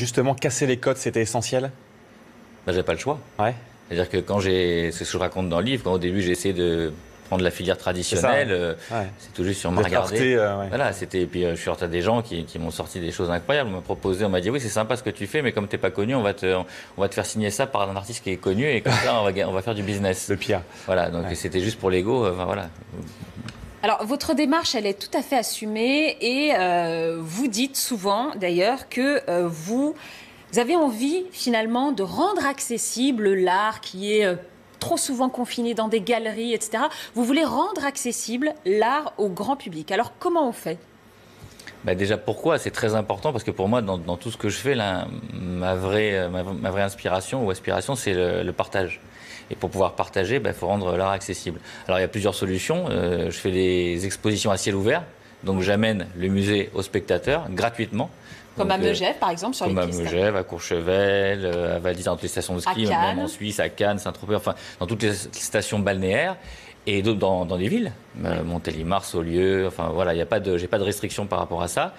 justement, casser les codes, c'était essentiel? Ben, j'avais pas le choix. Ouais. C'est-à-dire que c'est ce que je raconte dans le livre, quand au début j'ai essayé de prendre la filière traditionnelle, c'est tout juste sur me regarder. Voilà, puis je suis heurté à des gens qui m'ont sorti des choses incroyables. On m'a proposé, on m'a dit oui, c'est sympa ce que tu fais, mais comme t'es pas connu, on va te faire signer ça par un artiste qui est connu et comme ça on va faire du business. Le pire. Voilà, donc c'était juste pour l'ego. Voilà. Alors, votre démarche, elle est tout à fait assumée et vous dites souvent, d'ailleurs, que vous avez envie, finalement, de rendre accessible l'art qui est trop souvent confiné dans des galeries, etc. Vous voulez rendre accessible l'art au grand public. Alors, comment on fait? Bah déjà, pourquoi? C'est très important parce que pour moi, dans tout ce que je fais, là, ma vraie inspiration ou aspiration, c'est le partage. Et pour pouvoir partager, il faut rendre l'art accessible. Alors, il y a plusieurs solutions. Je fais des expositions à ciel ouvert. Donc, j'amène le musée aux spectateurs gratuitement. Comme à Megève, par exemple, sur les pistes. Comme à Megève, à Courchevel, à Val-d'Isère, dans toutes les stations de ski, même en Suisse, à Cannes, Saint-Tropez, enfin, dans toutes les stations balnéaires. Et d'autres dans des villes, Montélimar, Saulieu, enfin voilà, j'ai pas de restriction par rapport à ça.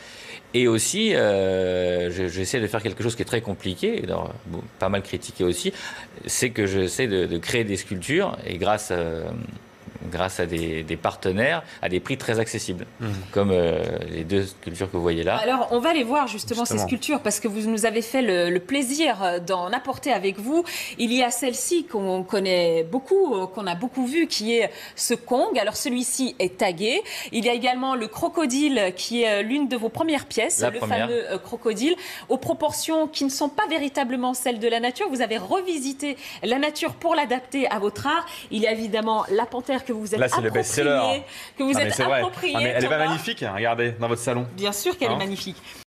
Et aussi, j'essaie de faire quelque chose qui est très compliqué, pas mal critiqué aussi, c'est que j'essaie de créer des sculptures et grâce à des partenaires à des prix très accessibles, comme les deux sculptures que vous voyez là. Alors, on va aller voir justement ces sculptures, parce que vous nous avez fait le plaisir d'en apporter avec vous. Il y a celle-ci qu'on connaît beaucoup, qu'on a beaucoup vu, qui est ce Kong. Alors, celui-ci est tagué. Il y a également le crocodile, qui est l'une de vos premières pièces, fameux crocodile, aux proportions qui ne sont pas véritablement celles de la nature. Vous avez revisité la nature pour l'adapter à votre art. Il y a évidemment la panthère que vous êtes appropriée, que vous êtes appropriée. Elle est pas magnifique, hein, regardez, dans votre salon. Bien sûr qu'elle est magnifique.